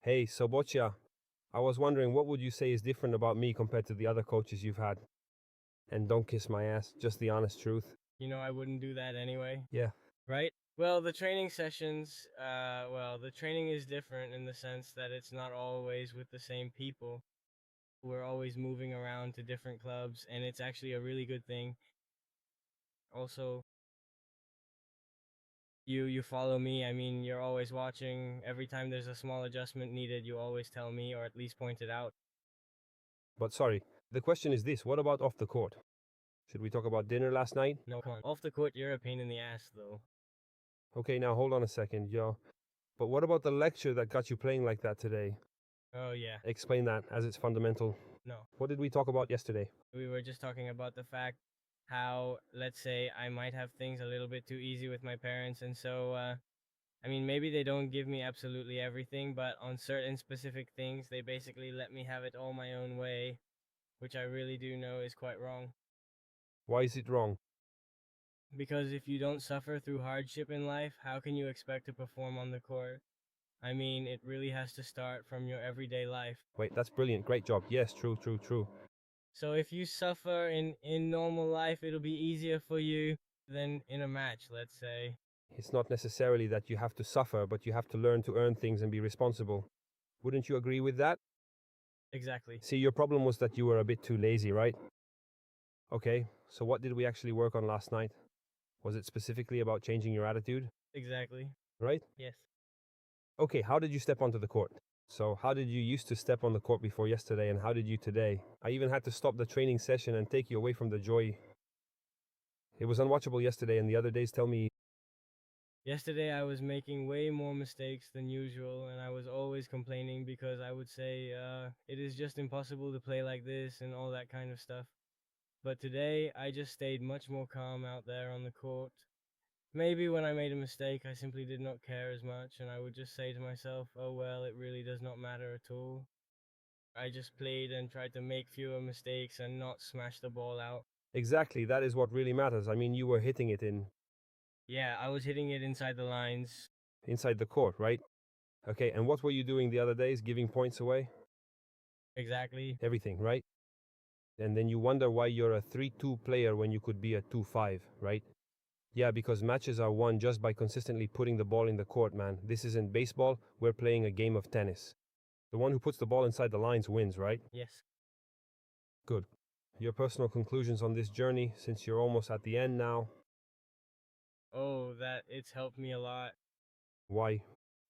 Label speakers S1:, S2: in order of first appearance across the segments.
S1: Hey, Sobocha, I was wondering what would you say is different about me compared to the other coaches you've had? And don't kiss my ass, just the honest truth.
S2: I wouldn't do that anyway,
S1: Yeah.
S2: right? Well, the training sessions, the training is different in the sense that it's not always with the same people. We're always moving around to different clubs, and it's actually a really good thing. Also, you follow me. I mean, you're always watching. Every time there's a small adjustment needed, you always tell me or at least point it out.
S1: But sorry, the question is this, what about off the court? Should we talk about dinner last night?
S2: No, come on. Off the court, you're a pain in the ass, though.
S1: Okay, now hold on a second, yo. But what about the lecture that got you playing like that today?
S2: Oh, yeah.
S1: Explain that, as it's fundamental.
S2: No.
S1: What did we talk about yesterday?
S2: We were just talking about the fact how, let's say, I might have things a little bit too easy with my parents, and so I mean, maybe they don't give me absolutely everything, but on certain specific things, they basically let me have it all my own way, which I really do know is quite wrong.
S1: Why is it wrong?
S2: Because if you don't suffer through hardship in life, how can you expect to perform on the court? I mean, it really has to start from your everyday life.
S1: Wait, that's brilliant, great job. Yes, true.
S2: So if you suffer in normal life, it'll be easier for you than in a match, let's say.
S1: It's not necessarily that you have to suffer, but you have to learn to earn things and be responsible. Wouldn't you agree with that?
S2: Exactly.
S1: See, your problem was that you were a bit too lazy, right? Okay, so what did we actually work on last night? Was it specifically about changing your attitude,
S2: Exactly.
S1: right?
S2: Yes.
S1: Okay, how did you step onto the court? So, how did you used to step on the court before yesterday, and how did you today? I even had to stop the training session and take you away from the joy. It was unwatchable yesterday, and the other days tell me.
S2: Yesterday I was making way more mistakes than usual, and I was always complaining because I would say, it is just impossible to play like this and all that kind of stuff. But today I just stayed much more calm out there on the court. Maybe when I made a mistake, I simply did not care as much, and I would just say to myself, oh well, it really does not matter at all. I just played and tried to make fewer mistakes and not smash the ball out.
S1: Exactly, that is what really matters. I mean, you were hitting it
S2: Yeah, I was hitting it inside the lines.
S1: inside the court, right? Okay, and what were you doing the other days? Giving points away?
S2: Exactly.
S1: Everything, right? And then you wonder why you're a 3-2 player when you could be a 2-5, right? Yeah, because matches are won just by consistently putting the ball in the court, man. This isn't baseball, we're playing a game of tennis. The one who puts the ball inside the lines wins, right?
S2: Yes.
S1: Good. Your personal conclusions on this journey, since you're almost at the end now.
S2: Oh, that it's helped me a lot.
S1: Why?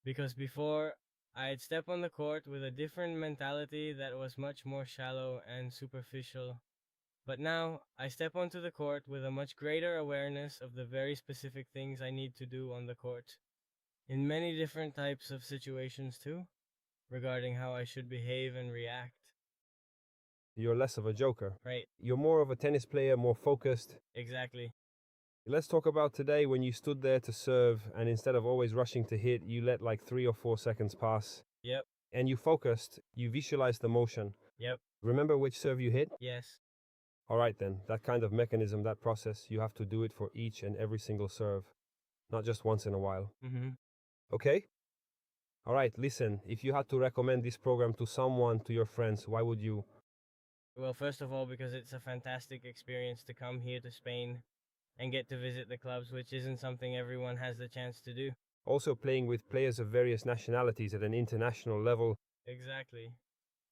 S2: Because before, I'd step on the court with a different mentality that was much more shallow and superficial. But now, I step onto the court with a much greater awareness of the very specific things I need to do on the court. In many different types of situations, too, regarding how I should behave and react.
S1: You're less of a joker.
S2: Right,
S1: You're more of a tennis player, more focused.
S2: exactly.
S1: Let's talk about today when you stood there to serve, and instead of always rushing to hit, you let like 3 or 4 seconds pass.
S2: Yep,
S1: And you focused, you visualized the motion.
S2: yep,
S1: Remember which serve you hit?
S2: yes.
S1: Alright then, that kind of mechanism, that process, you have to do it for each and every single serve, not just once in a while.
S2: Mm-hmm.
S1: Okay? Alright, listen, if you had to recommend this program to someone, to your friends, why would you?
S2: Well, first of all, because it's a fantastic experience to come here to Spain and get to visit the clubs, which isn't something everyone has the chance to do.
S1: Also playing with players of various nationalities at an international level.
S2: Exactly.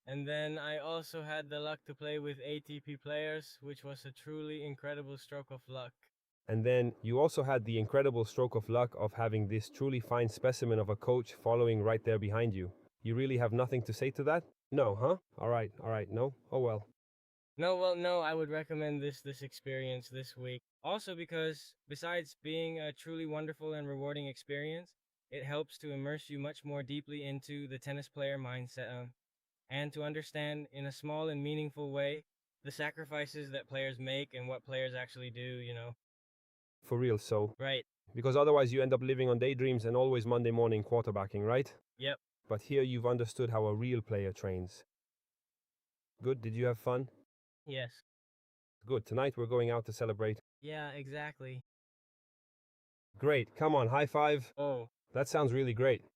S2: And then I also had the luck to play with ATP players, which was a truly incredible stroke of luck.
S1: And then you also had the incredible stroke of luck of having this truly fine specimen of a coach following right there behind you. You really have nothing to say to that? No, huh? Alright, no? Oh well.
S2: No, well, no, I would recommend this experience this week. Also because besides being a truly wonderful and rewarding experience, it helps to immerse you much more deeply into the tennis player mindset, and to understand in a small and meaningful way the sacrifices that players make and what players actually do.
S1: For real, so.
S2: Right.
S1: Because otherwise you end up living on daydreams and always Monday morning quarterbacking, right?
S2: Yep.
S1: But here you've understood how a real player trains. Good, did you have fun?
S2: Yes.
S1: Good, tonight we're going out to celebrate.
S2: Yeah, exactly.
S1: Great, come on, high five.
S2: Oh,
S1: That sounds really great.